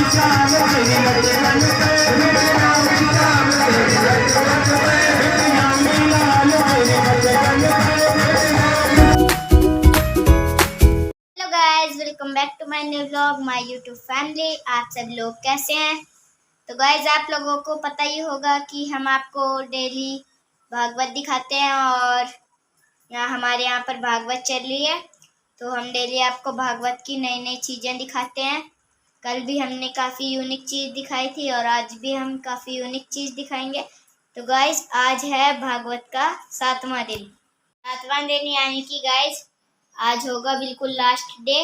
Guys, welcome back to my new vlog my YouTube family. आप सब लोग कैसे हैं? तो गाइस, आप लोगों को पता ही होगा कि हम आपको डेली भागवत दिखाते हैं और हमारे यहाँ पर भागवत चल रही है, तो हम डेली आपको भागवत की नई नई चीज़ें दिखाते हैं। कल भी हमने काफ़ी यूनिक चीज़ दिखाई थी और आज भी हम काफ़ी यूनिक चीज़ दिखाएंगे। तो गाइस, आज है भागवत का 7वां दिन यानी कि गाइस आज होगा बिल्कुल लास्ट डे।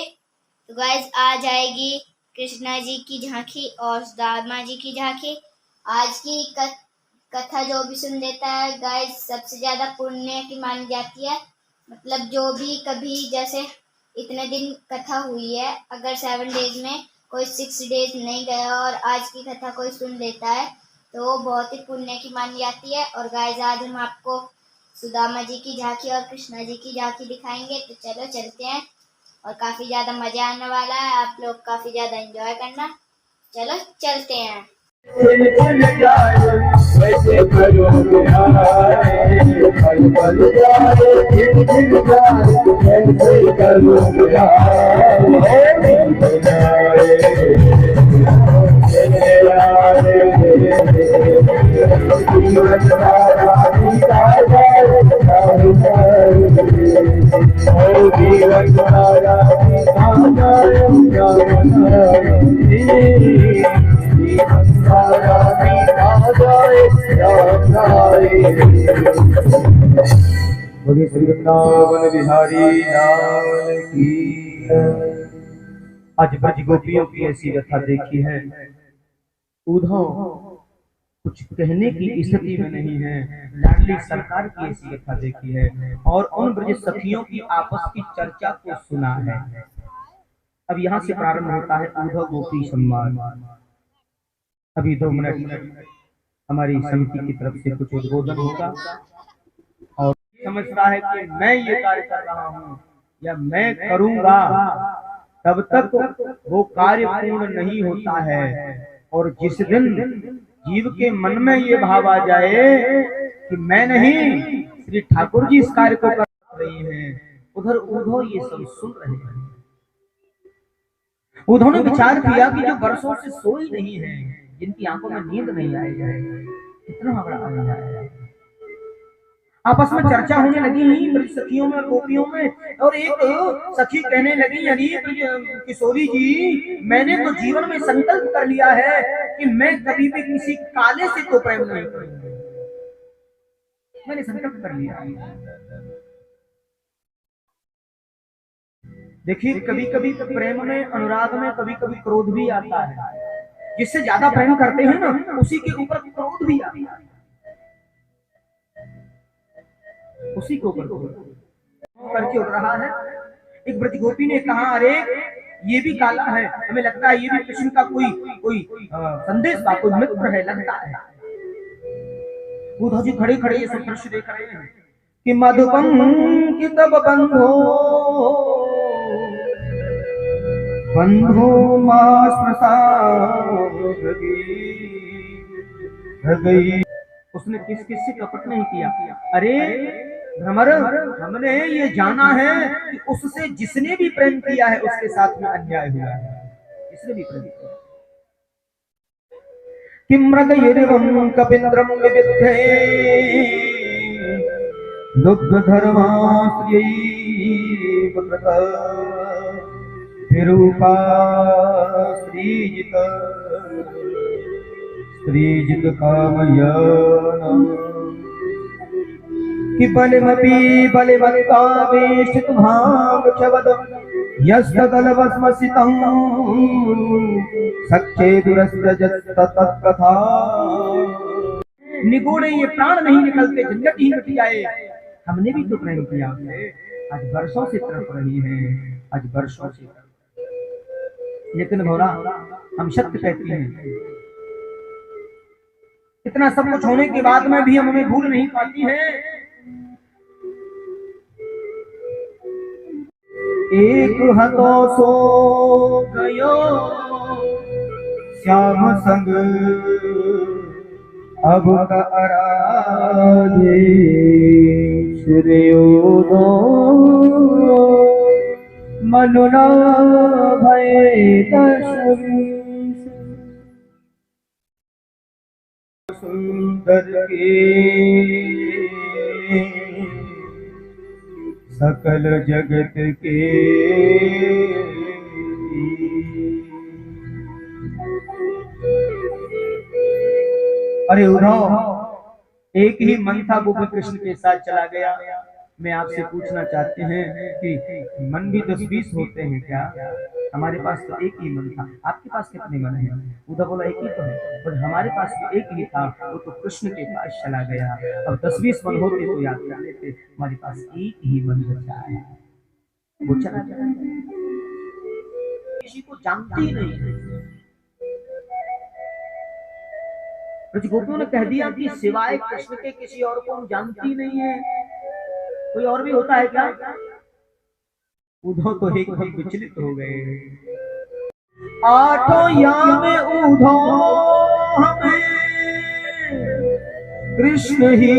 तो गाइस, आज आएगी कृष्णा जी की झांकी और सुदामा जी की झांकी। आज की कथा जो भी सुन लेता है गाइस सबसे ज्यादा पुण्य की मानी जाती है। मतलब जो भी कभी जैसे इतने दिन कथा हुई है, अगर 7 डेज में कोई 6 डेज नहीं गया और आज की कथा कोई सुन लेता है तो वो बहुत ही पुण्य की मानी जाती है। और गाइस, आज हम आपको सुदामा जी की झांकी और कृष्णा जी की झांकी दिखाएंगे। तो चलो चलते हैं और काफी ज्यादा मजा आने वाला है, आप लोग काफी ज्यादा एंजॉय करना। चलो चलते हैं। बोले श्री वृंदावन बिहारी लाल की। आज ब्रज गोपियों की ऐसी व्यथा देखी है, उद्धव कुछ कहने की स्थिति में नहीं है। लाडली सरकार की ऐसी व्यथा देखी है और उन ब्रज सखियों की आपस की चर्चा को सुना है। अब यहाँ से प्रारंभ होता है उद्धव गोपी संवाद। अभी 2 मिनट हमारी समिति की तरफ से कुछ उद्बोधन होगा और समझता है कि मैं ये कार्य कर रहा हूँ या मैं करूंगा, तब तक वो कार्य पूर्ण नहीं होता है। और जिस दिन जीव के मन में ये भाव आ जाए कि मैं नहीं, श्री ठाकुर जी इस कार्य को कर रहे हैं, उधर उद्धव ये सब सुन रहे हैं। उद्धव ने विचार किया कि जो वर्षों से सोई नहीं है, जिनकी आंखों में नींद नहीं आई है, कितना बड़ा अन्याय है। आपस में चर्चा होने लगी ही सखियों में, गोपियों में, और एक सखी कहने लगी, अरे किशोरी जी, मैंने तो जीवन में संकल्प कर लिया है कि मैं कभी भी किसी काले से तो प्रेम नहीं करूंगा। मैंने संकल्प कर लिया है। देखिए, कभी कभी प्रेम में, अनुराग में कभी कभी क्रोध भी आता है। जिससे ज्यादा प्रेम करते हैं ना, उसी के ऊपर क्रोध भी आता है, उसी को करके उड़ रहा है। एक ब्रज गोपी ने कहा, अरे ये भी काला है, हमें लगता है ये भी कृष्ण का कोई संदेश का कोई मित्र है लगता है। उद्धव जी खड़े खड़े ये सब दृश्य देख रहे हैं कि मधुपंकित बंधो बंधो मास गई। उसने किस किस से कपट नहीं किया। अरे भ्रमर, हमने ये जाना है कि उससे जिसने भी प्रेम किया है उसके साथ में अन्याय हुआ है, जिसने भी प्रेम किया। किमृगयिरिवं कपिन्द्रं विविद्धे लुब्ध धर्मास्त्यै पुत्रः विरूपा श्रीजित कामयन कि बलिमपि बलिवत्तावेशित भांगचवद यस्तदलवस्मसितं सख्येदुरस्रजस्ततकथा। निगूढ़े ये प्राण नहीं निकलते, झंझट ही मिट जाए। हमने भी तो प्रेम किया, आज वर्षों से तड़प रही है, आज वर्षों से। लेकिन भोला, हम सत्य कहती हैं, इतना सब कुछ होने के बाद में भी हम हमें भूल नहीं पाती है। एक हतो सो गयो श्याम संग अब कराधे श्री उदो मनुना भय दशवीस सुंदर के सकल जगत के अरे उद्धव, एक ही मन था वो भी कृष्ण के साथ चला गया। मैं आपसे पूछना चाहते हैं कि मन भी 10-20 होते हैं क्या? हमारे पास तो एक ही मन था। आपके पास कितने मन हैं? उद्धव बोला एक ही तो है, पर हमारे पास तो एक ही था, वो तो कृष्ण के पास चला गया। अब 10-20 मन होते तो याद कर लेते। हमारे पास एक ही मन बचा है, वो चला गया। किसी को जानते ही नहीं। ब्रज गोपियों ने कह दिया कि सिवाय कृष्ण के किसी और को हम जानती नहीं है। कोई और भी होता है क्या? उद्धव तो एकदम विचलित हो गए। आठों याम उद्धव हमें कृष्ण ही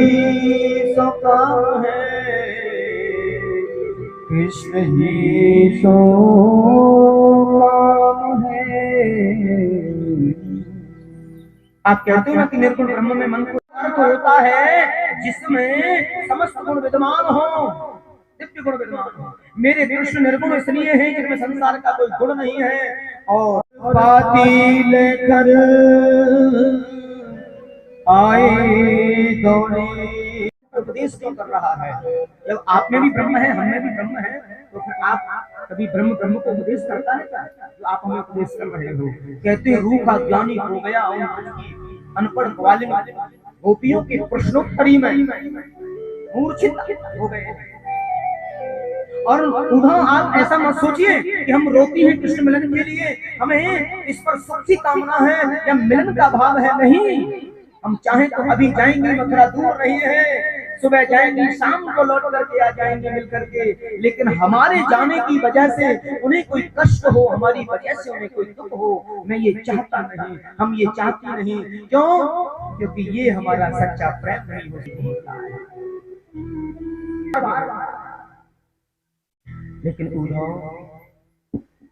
सो काम है, कृष्ण ही सो काम है। आप कहते हो ना कि निर्गुण ब्रह्म में मन को अर्थ होता है जिसमें समस्त गुण विद्यमान हो, दिव्य गुण विद्यमान हो। मेरे कृष्ण निर्गुण इसलिए हैं जिनमें संसार का कोई गुण नहीं है। और पाती लेकर आए दौड़े उपदेश क्यों कर रहा है? जब आप में भी ब्रह्म है, हम में भी ब्रह्म है, तो फिर आप कभी ब्रह्म को उपदेश करता है क्या? जो आप हमें उपदेश कर रहे हो। कहते हैं रूखा ज्ञानी हो गया अनपढ़ ग्वालिन गोपियों के प्रश्नोत्तरी में मूर्छित हो गए। और उद्धव, आप ऐसा मत सोचिए कि हम रोती हैं कृष्ण मिलन के लिए, हमें इस पर सुख की कामना है या मिलन का भाव है। नहीं, हम चाहें तो अभी जाएंगे, मथुरा दूर नहीं है, सुबह जाएंगे, शाम को लौट करके आ जाएंगे मिल करके। लेकिन हमारे जाने की वजह से उन्हें कोई कष्ट हो, हमारी वजह से उन्हें कोई दुख हो, मैं ये चाहता नहीं, हम ये चाहते नहीं। क्यों? क्योंकि ये हमारा सच्चा प्रेम नहीं हो सकता है। लेकिन उद्धव,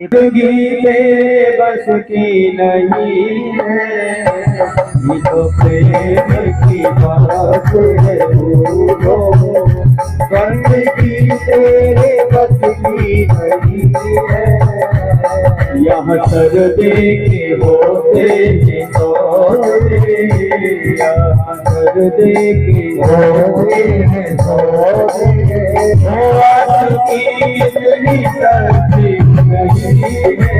गीते बस की नहीं है, ये तो प्रेम की बात है। बंदगी तेरे बस की नहीं है, यहाँ सर देखे होते हैं सोते, यहाँ सर देखे होते हैं सोते। इतनी सर्दी नहीं है,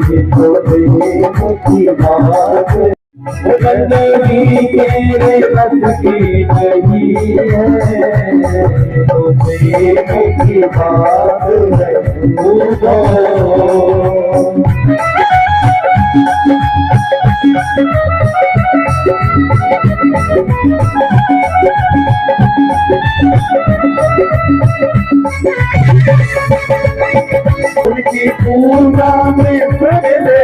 ये तो प्रेम की बात है। बंदगी तेरे बस की नहीं है, तो प्रेम की बात उनकी पूजा में पहले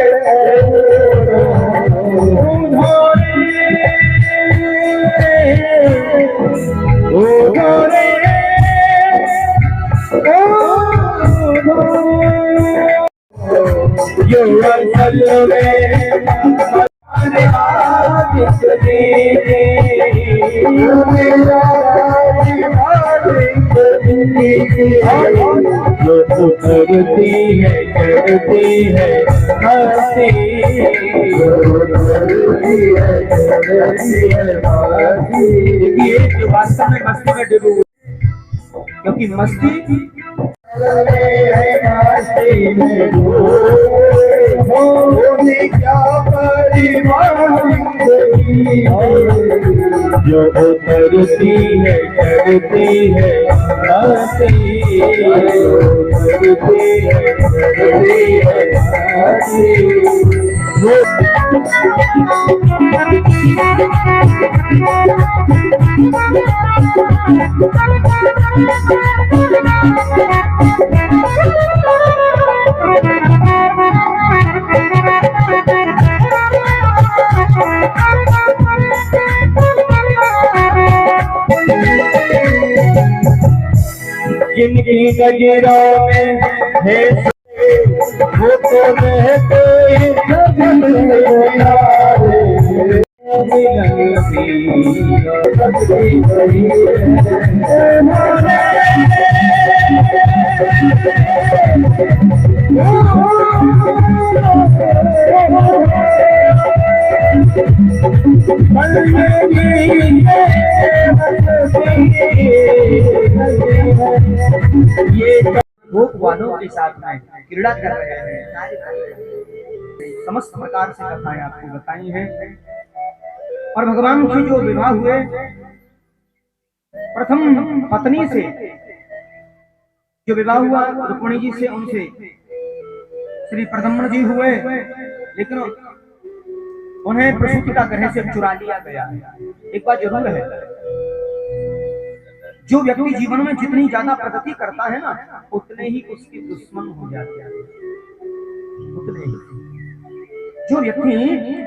जो तू करती है हंसी, ये जो वास्तव में मस्ती में डूबे, क्योंकि मस्ती क्या जो उतरती है करती है हंसी, उतरती है करती है हंसी। जिनकी गजरों में है वो तो रहते जगत यारे भोग वालों के साथ में क्रीड़ा कर रहे हैं, कार्य कर रहे हैं। समस्त प्रकार से कथाएं आपको बताई हैं। और भगवान के जो विवाह हुए प्रथम पत्नी से जो विवाह हुआ रुक्मिणी जी से, उनसे श्री प्रद्युम्न जी हुए, लेकिन उन्हें प्रसूति का ग्रह से चुरा लिया गया। एक बात जरूर है, जो व्यक्ति जीवन में जितनी ज्यादा प्रगति करता है ना, उतने ही उसके दुश्मन हो जाते हैं। उतने ही जो व्यक्ति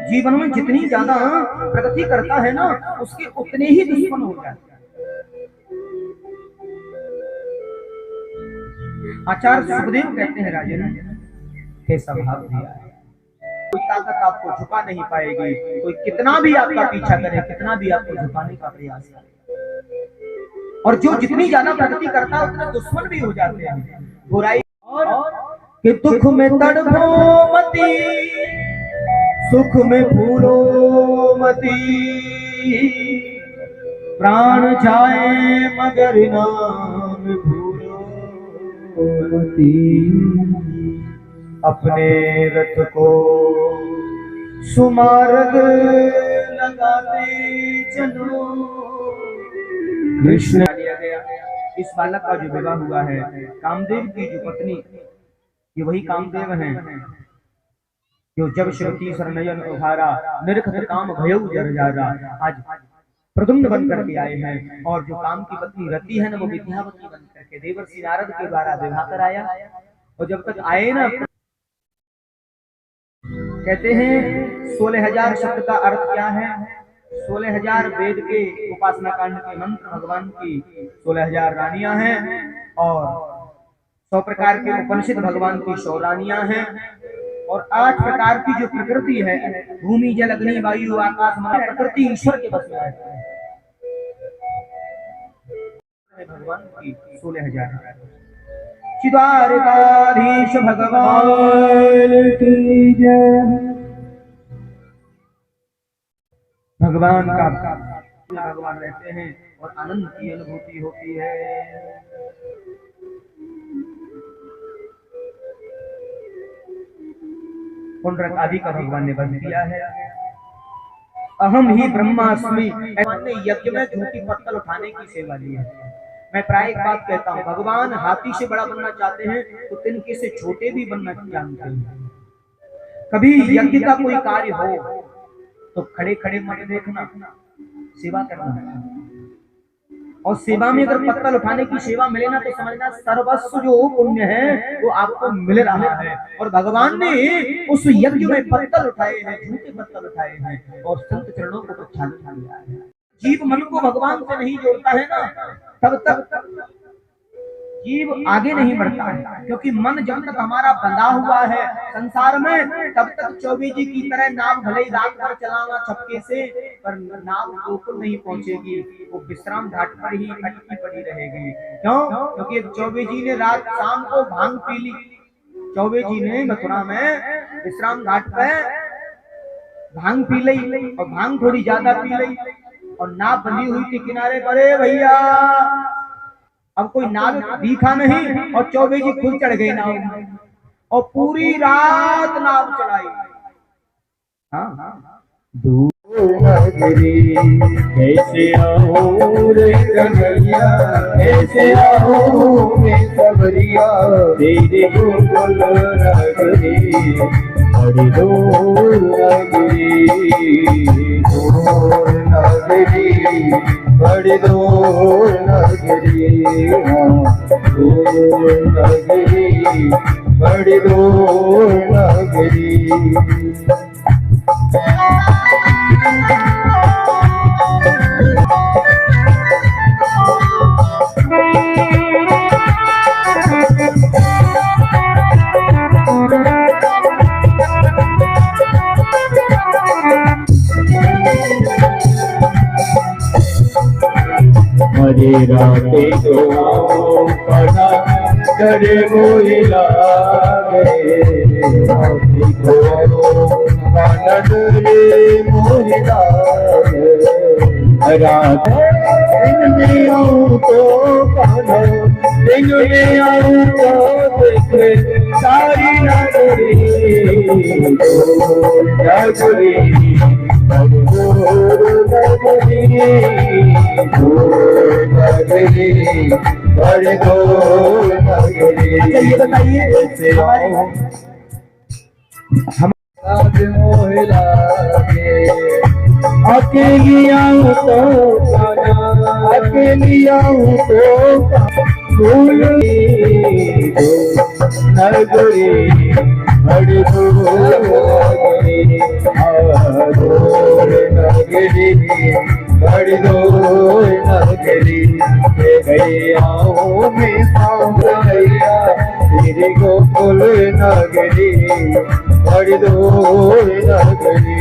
जीवन में जितनी ज्यादा प्रगति करता है ना, उसके उतने ही दुश्मन हो जाते हैं। आचार्य सुखदेव कहते हैं, राजन कैसा भाव दिया है, कोई ताकत आपको झुका नहीं पाएगी। कोई कितना भी आपका पीछा करे, कितना भी आपको झुकाने का प्रयास करे, और जो जितनी ज्यादा प्रगति करता है उतने दुश्मन भी हो जाते हैं। बुराई और कि दुख में तड़पो मती, सुख में भूलो मती, प्राण जाए मगर नाम भूलो मती। अपने रथ को सुमार्ग लगाते चलो। कृष्ण दिया गया। इस बालक का जो विवाह हुआ है, कामदेव की जो पत्नी, ये वही कामदेव हैं जो जब श्रुति सरनयन उभारा, निरखत काम भयउ जरजारा, आज प्रद्युम्न बन करके आए हैं। और जो काम की पत्नी रति है ना, वो विद्यावती बन करके देवर्षि नारद के द्वारा विवाह कराया। और जब तक आए ना, कहते हैं 16,000 शब्द का अर्थ क्या है? 16,000 वेद के उपासना कांड के मंत्र, भगवान की 16,000 रानियां हैं, और 100 प्रकार के उपनिषद भगवान की 100 रानियां हैं, और 8 प्रकार की जो प्रकृति है, भूमि जल अग्नि वायु आकाश, प्रकृति ईश्वर के बस में रहती है। भगवान की 16,000 द्वारकाधीश भगवान की जय। भगवान का भगवान रहते हैं और आनंद की अनुभूति होती है। पुंडरक आदि का भगवान ने बंद किया है। अहम ही ब्रह्मास्मि। भगवान ने यज्ञ में झूठी पत्तल उठाने की सेवा ली है। मैं प्राय एक बात कहता हूँ, भगवान हाथी से बड़ा बनना चाहते हैं तो तिनके से छोटे भी बनना जानते हैं। कभी यज्ञ का कोई कार्य हो तो खड़े खड़े मत देखना, सेवा करना। और सेवा में अगर पत्तल उठाने की सेवा मिले ना, तो समझना सर्वस्व जो पुण्य है वो आपको मिल रहा है। और भगवान ने उस यज्ञ में पत्तल उठाए हैं, झूठे पत्तल उठाए हैं, और संत चरणों को प्रक्षालित किया है। जीव मन को भगवान से नहीं जोड़ता है ना, तब तक जीव आगे नहीं बढ़ता है। क्योंकि मन जब तक हमारा बंधा हुआ है संसार में, तब तक चौबे जी की तरह नाव भले ही रात भर चलाना छपके से, पर नाव गोकुल नहीं पहुंचेगी, वो विश्राम घाट पर ही अटकी पड़ी रहेगी। क्यों? क्योंकि चौबे जी ने रात शाम को भांग पी ली। चौबे जी ने मथुरा में विश्राम घाट पर भांग पी ली, और भांग थोड़ी ज्यादा पी ली, और नाव बंधी हुई थी किनारे पर। भैया अब कोई नाव दिखा नहीं, और चौबे जी खुद चढ़ गए नाव में, और पूरी रात नाव चलाई। हाँ, नगरी कैसे आऊं रे कन्हैया, कैसे आऊं रे सबरिया, तेरे गोकुल नगरी बड़ी दूर नगरी, दूर नगरी बड़ी दूर नगरी, दूर नगरी बड़ी दूर नगरी। ये रातें तो पता करे मोहि लागे, रातें तो आनंद रे मोहि लागे, रात दिन में आऊं तो कान्हा, दिन में आऊं तो देखे सारी नगरी, नगरी ये बताइए हम अकेली आऊं तो अकेली आऊं तो भूल नगरी बड़ी नगरी बड़ी नगरी गैया में सामैया तेरे गोकुल नगरी बड़ी नगरी।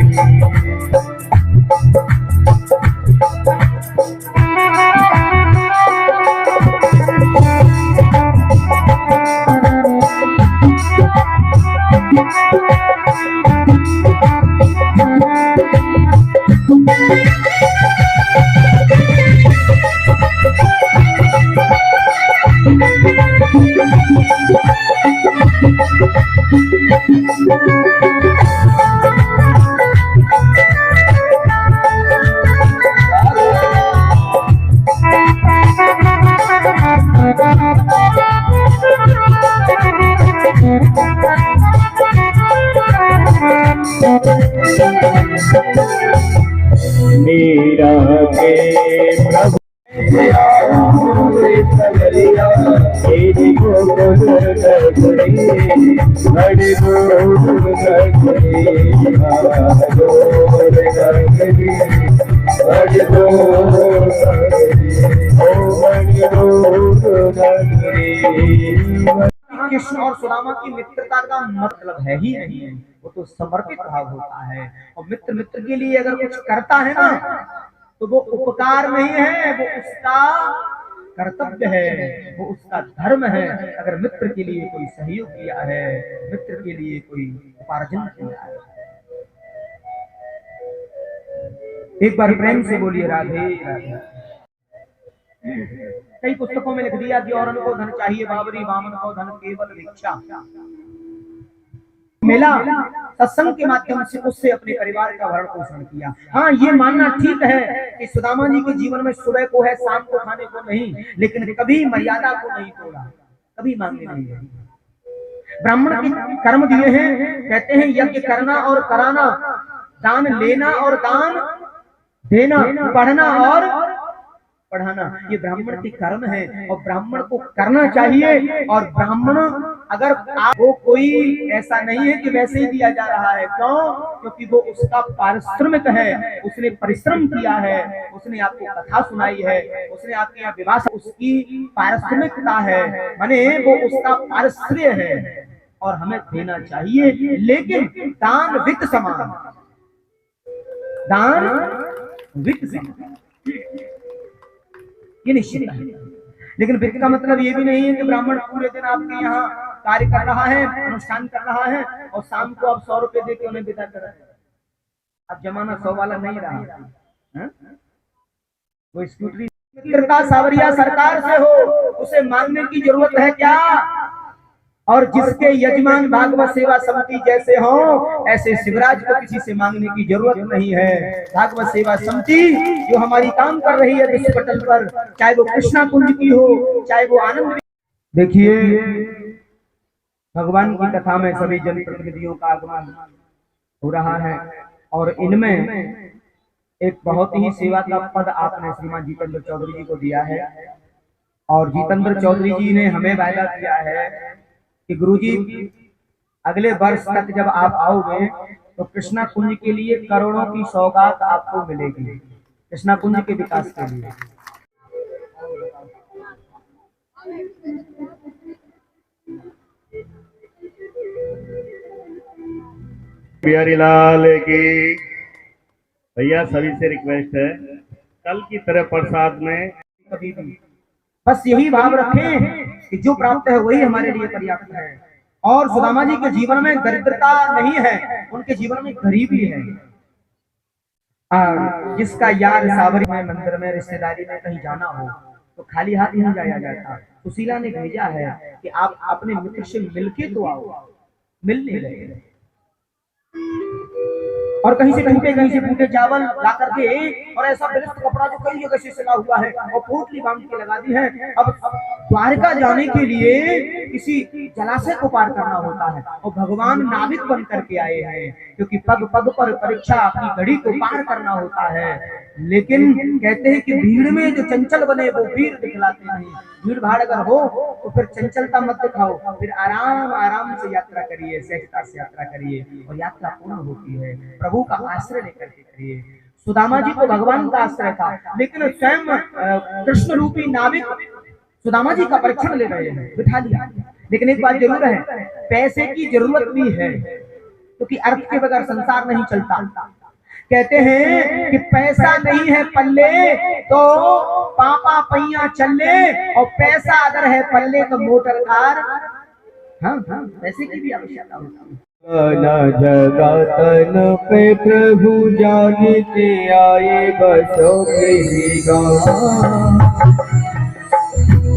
मेरा के प्रभु तेरी गोकुल नगरी बड़ी कृष्ण और सुदामा की मित्रता का मतलब है ही नहीं है, वो तो समर्पित भाव होता है। और मित्र मित्र के लिए अगर कुछ करता है ना तो वो उपकार नहीं है, वो उसका कर्तव्य है, वो उसका धर्म है। अगर मित्र के लिए कोई सहयोग किया है, मित्र के लिए कोई उपार्जन किया है, एक बार प्रेम से बोलिए राधे राधे। कई पुस्तकों में लिख दिया कि औरन को धन चाहिए बाबरी, वामन को धन केवल भिक्षा। मिला सत्संग के माध्यम से उससे अपने परिवार का भरण पोषण किया। हाँ, ये मानना ठीक है कि सुदामा जी के जीवन में सुबह को है, शाम को खाने को नहीं, लेकिन कभी मर्यादा को नहीं तोड़ा, कभी मांगे नहीं है। ब्राह्मण के कर्म दिए हैं, कहते हैं यज्ञ करना और कराना, दान लेना और दान देना, पढ़ना और पढ़ाना, ये ब्राह्मण के कर्म है और ब्राह्मण को करना चाहिए। और ब्राह्मण अगर आपको कोई ऐसा नहीं है कि वैसे ही दिया जा रहा है, क्यों? क्योंकि वो उसका पारिश्रमिक है, उसने परिश्रम किया है, उसने आपको कथा सुनाई है, उसने आपके यहाँ विवाह, उसकी पारिश्रमिकता है, माने वो उसका पारिश्रय है और हमें देना चाहिए। लेकिन दान वित्त समान, दान वित्त समान ये निश्चित है। लेकिन वित्त का मतलब ये भी नहीं है कि ब्राह्मण पूरे दिन आपके यहाँ कार्य कर रहा है, अनुष्ठान कर रहा है और शाम को आप 100 रुपए देके उन्हें विदा कर रहे हैं। अब जमाना 100 वाला नहीं रहा, वो स्कूटरी। मित्रता सावरिया सरकार से हो, उसे मांगने की जरूरत है क्या? और जिसके यजमान भागवत सेवा समिति जैसे हो, ऐसे शिवराज को किसी से मांगने की जरूरत नहीं है। भागवत सेवा समिति जो हमारी काम कर रही है विश्व पटल पर, चाहे वो कृष्णा कुंज की हो, चाहे वो आनंद। देखिए, भगवान की कथा में सभी जनप्रतिनिधियों का आगमन हो रहा है और इनमें एक बहुत ही सेवा का पद आपने श्रीमान जितेंद्र चौधरी जी को दिया है। और जितेंद्र चौधरी जी ने हमें वायदा किया है कि गुरुजी अगले वर्ष तक जब आप आओगे तो कृष्णा कुंज के लिए करोड़ों की सौगात आपको मिलेगी, कृष्णा कुंज के विकास के लिए। बिहारी लाल की भैया सभी से रिक्वेस्ट है, कल की तरह प्रसाद में कभी भी। बस यही भाव रखें कि जो प्राप्त है वही हमारे लिए पर्याप्त है। और सुदामा जी के जीवन में दरिद्रता नहीं है, उनके जीवन में गरीबी है। जिसका यार सावरी में मंदिर में रिश्तेदारी में कहीं जाना हो तो खाली हाथ नहीं जाया जाता। सुशीला ने भेजा है कि आप अपने मित्र से मिलके तो आओ, मिल नहीं रहे। और कहीं से फूटे चावल ला करके और ऐसा व्यस्त कपड़ा जो कई जगह से सिला हुआ है और पोटली बांध के लगा दी है। अब द्वारका जाने के लिए किसी जलाशय को पार करना होता है और भगवान नाविक बन करके आए हैं, क्योंकि पग पग पर परीक्षा की घड़ी को पार करना होता है। लेकिन कहते हैं कि भीड़ में जो चंचल बने वो वीर दिखलाते नहीं। भीड़ भाड़ अगर हो तो फिर चंचलता मत दिखाओ, फिर आराम आराम से यात्रा करिए, सहजता से यात्रा करिए और यात्रा पूर्ण होती है। प्रभु का आश्रय लेकर के करिए। सुदामा जी को भगवान का आश्रय था, लेकिन स्वयं कृष्ण रूपी नाविक सुदामा जी का परीक्षण ले रहे हैं, बिठा लिया। लेकिन एक बात जरूर है, पैसे की जरूरत भी है, क्योंकि अर्थ के बगैर संसार नहीं चलता। कहते हैं कि पैसा नहीं है पल्ले तो पापा पैया चले, और पैसा अगर है पल्ले तो मोटर कार। हाँ, पैसे की भी आवश्यकता होती है। जगतन पे प्रभु जानते आए बसो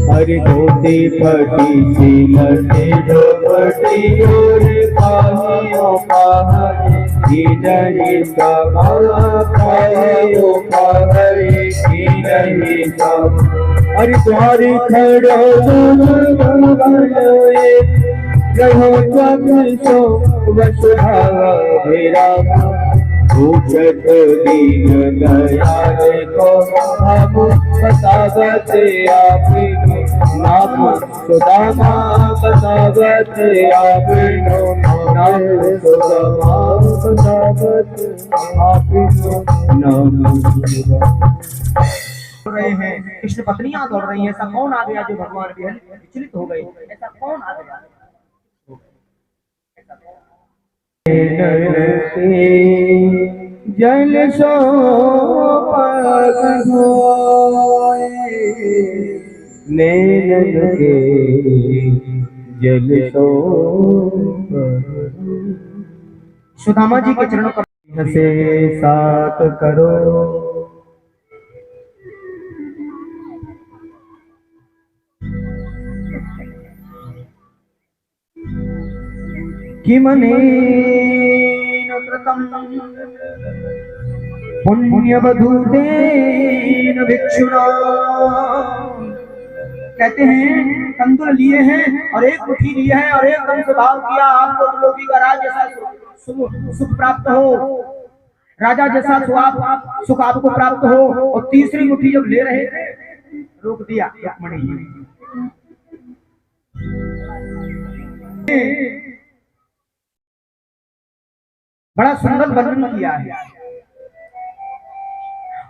हरि धोती पटी सीलते झोपटी और पाहियों पाहरे की नहीं सब पाहियों पाहरे की नहीं सब। हरि तुम्हारी खड़ो रहो जग सो वसुधावा भेरा पूछत दीन दयाल को हम बतावत आपको नाम सुदामा बतावत आपको नाम सुदामा बतावत आपको नाम रहे हैं। कृष्ण पत्नियां दौड़ रही हैं। ऐसा कौन आ गया जो भगवान विचलित हो गए? ऐसा कौन आ गया? जल सो पग होए नैनन के जल सो। सुदामा जी के चरणों पर से साथ करो किमनेन कृतं पुण्यवधूतेन भिक्षुणा। कहते हैं कंदुल लिए हैं और एक मुट्ठी लिए हैं और एकदम से भाव किया आपको त्रिलोकी का राज जैसा सुख प्राप्त हो, राजा जैसा सुख आपको प्राप्त हो। और तीसरी मुट्ठी जब ले रहे थे रोक दिया रुक्मिणी जी। बड़ा सुंदर वर्णन किया है।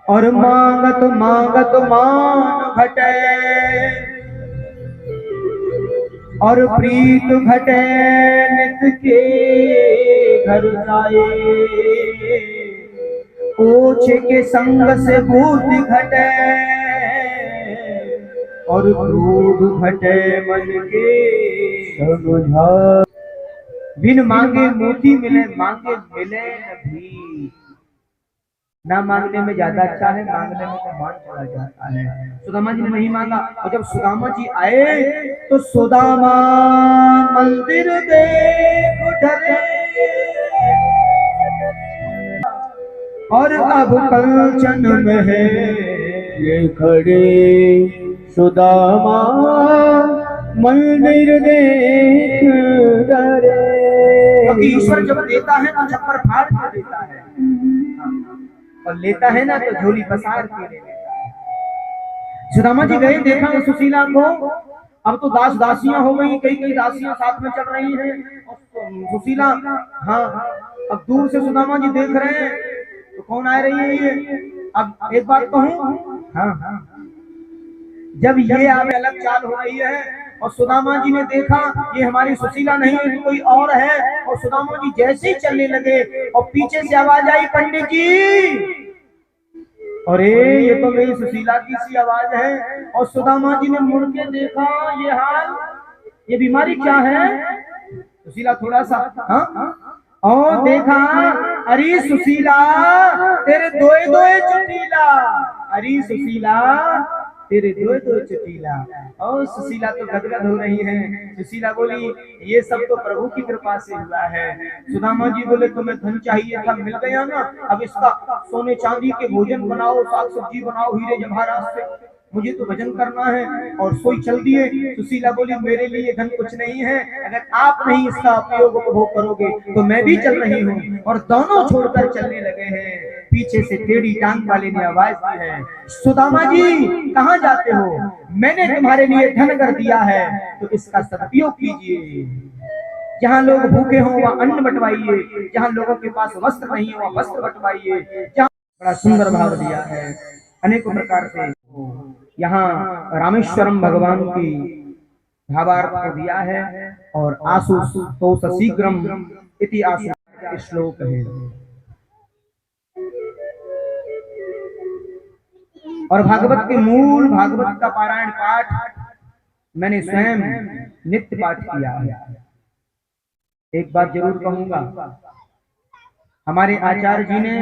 और मांगत मांगत मान घटे और प्रीत घटे नित के घर जाए। ओछे के संग से बुद्धि घटे और क्रोध घटे मन के समझा। बिन मांगे मोती मिले, मांगे मिले भी। ना मांगने में ज्यादा अच्छा है, मांगने में तो मान चला जाता है। सुदामा जी ने नहीं मांगा, और जब सुदामा जी आए तो सुदामा मंदिर देख डरे और अब कंचन में है ये खड़े सुदामा मंदिर देख डरे। क्योंकि ईश्वर जब देता है तो छप्पर फाड़ के देता है, और लेता है ना तो झोली पसार के ले लेता है। सुदामा जी गए, देखा उस सुशीला को। अब तो दास दासियां हो गई, कई कई दासियां साथ में चल रही हैं। सुशीला हाँ, अब दूर से सुदामा जी देख रहे हैं तो कौन आ रही है ये। अब एक बात कहूं, हाँ, जब ये आगे अलग चाल हो रही है और सुदामा जी ने देखा ये हमारी सुशीला नहीं है, कोई और है, और सुदामा जी जैसे ही चलने लगे और पीछे से आवाज आई, पंडित जी अरे ये तो मेरी सुशीला की सी आवाज है। और सुदामा जी ने मुड़ के देखा, ये हाल, ये बीमारी क्या है? सुशीला थोड़ा सा और देखा, अरे सुशीला तेरे दोए दोए चुटीला, अरे सुशीला तेरे दोए दोए चुटीला। और सुशीला तो गदगद हो रही है। सुशीला बोली, ये सब तो प्रभु की कृपा से हुआ है। सुदामा जी बोले, तुम्हें धन चाहिए था, मिल गया ना, अब इसका सोने चांदी के भोजन बनाओ, साग सब्जी बनाओ, हीरे जवाहरात से, मुझे तो भजन करना है। और सोई चल दिए। सुशीला बोली, मेरे लिए धन कुछ नहीं है, अगर आप नहीं इसका उपयोग उपभोग करोगे तो मैं भी चल रही हूँ। और दोनों छोड़कर चलने लगे हैं। पीछे से टेढ़ी टांग वाले ने आवाज दी है, सुदामा जी कहाँ जाते हो? मैंने तुम्हारे लिए धन अगर दिया है तो इसका सदुपयोग कीजिए। जहाँ लोग भूखे हों वहाँ अन्न बंटवाइए, जहाँ लोगों के पास वस्त्र नहीं हो वहाँ वस्त्र बंटवाइए। बड़ा सुंदर भाव दिया है अनेक प्रकार से। यहाँ रामेश्वरम भगवान की भावार्थ को दिया है। और आसु तो शीघ्रम इति आसु श्लोक है। और भागवत के मूल भागवत का पारायण पाठ मैंने स्वयं नित्य पाठ किया है। एक बात जरूर कहूंगा, हमारे आचार्य जी ने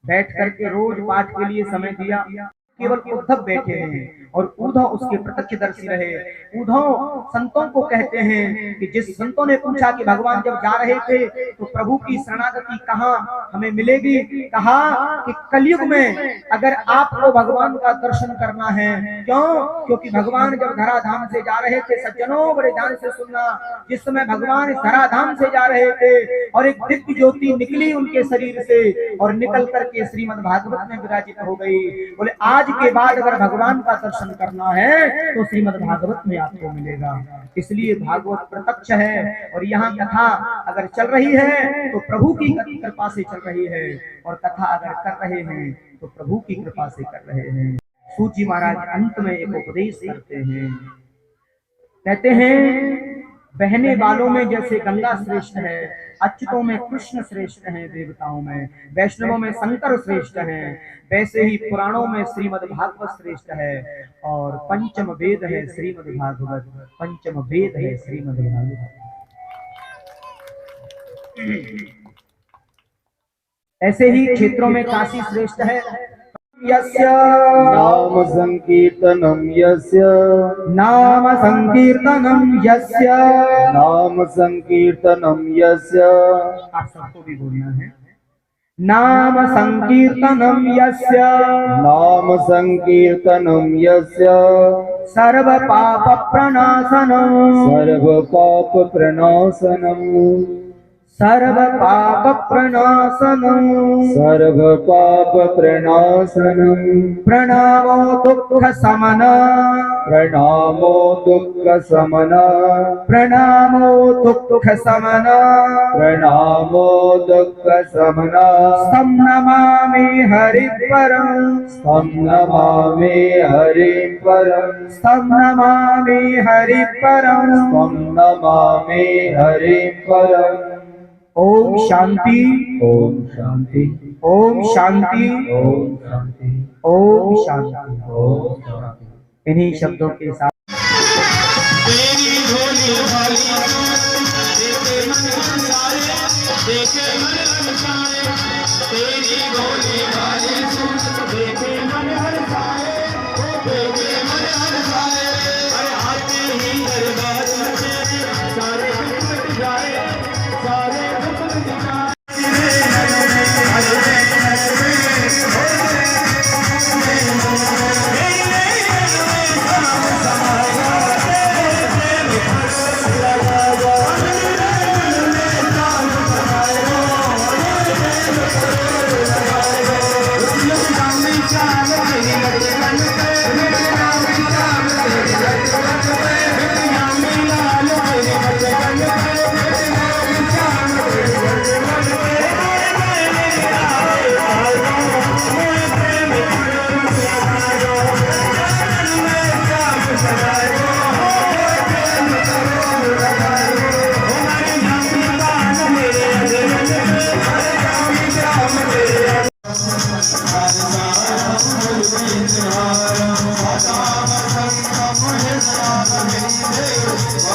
बैठ करके रोज पाठ के लिए समय दिया। केवल उद्धव बैठे हैं और उद्धव उसके प्रत्यक्षदर्शी रहे। उद्धव संतों को कहते हैं कि जिस संतों ने पूछा कि भगवान जब जा रहे थे तो प्रभु की शरणागति कहाँ हमें मिलेगी, कहा कि कलयुग में अगर आपको भगवान का दर्शन करना है, क्यों? क्योंकि भगवान जब धराधाम से जा रहे थे, सज्जनों बड़े ध्यान से सुनना, जिस समय भगवान इस धराधाम से जा रहे थे और एक दिव्य ज्योति निकली उनके शरीर से और निकल करके श्रीमद् भागवत में विराजित हो गई। बोले आज के बाद अगर भगवान का दर्शन करना है तो श्रीमद् भागवत में आपको मिलेगा। इसलिए भागवत प्रत्यक्ष है। और यहाँ कथा अगर चल रही है तो प्रभु की कृपा से चल रही है, और कथा अगर कर रहे हैं तो प्रभु की कृपा से कर रहे हैं। सूत जी महाराज अंत में एक उपदेश करते हैं, कहते हैं बहने वालों में जैसे गंगा श्रेष्ठ है, अच्युतों में कृष्ण श्रेष्ठ हैं, देवताओं में, वैष्णवों में शंकर श्रेष्ठ हैं, वैसे ही पुराणों में श्रीमद् भागवत श्रेष्ठ है। और पंचम वेद है श्रीमद् भागवत, पंचम वेद है श्रीमद् भागवत। ऐसे ही क्षेत्रों में काशी श्रेष्ठ है। यस्य नाम संकीर्तनम यस्य, नाम संकीर्तनम यस्य, नाम संकीर्तनम यस्य। आप सबको भी बोलना है, नाम संकीर्तनम यस्य, नाम संकीर्तनम यस्य, सर्व पाप प्रणाशनम, सर्व पाप प्रणाशनम, सर्व पाप प्रणाशनम, सर्व पाप प्रणाशनम, प्रणामो दुख समन, प्रणामो दुख समन, प्रणामो दुख समन, प्रणामो दुख समन, तं नमामि हरिपरं, तं नमामि हरिपरं, तं नमामि हरिपरं। तं नमामि हरिपरं। ओम शांति, ओम शांति, ओम शांति, ओम शांति, ओम शांति। ओम शांति। इन्हीं शब्दों के साथ तेरी भोली भाली देखे मन हंसाए, देखे मन हंसाए, तेरी भोली भाली देखे मन हंसाए, देखे मन हंसाए। अरे आते ही दरबार में सारे दुख मिट जाए, सारे दुख मिट जाए।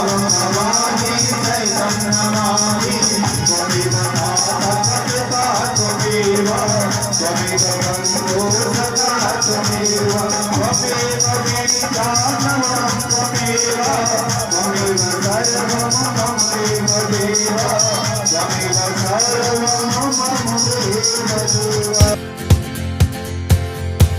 नमामि दैवं नमामि त्वमेव माता पिता त्वमेव त्वमेव बन्धुः सखा त्वमेव त्वमेव विद्या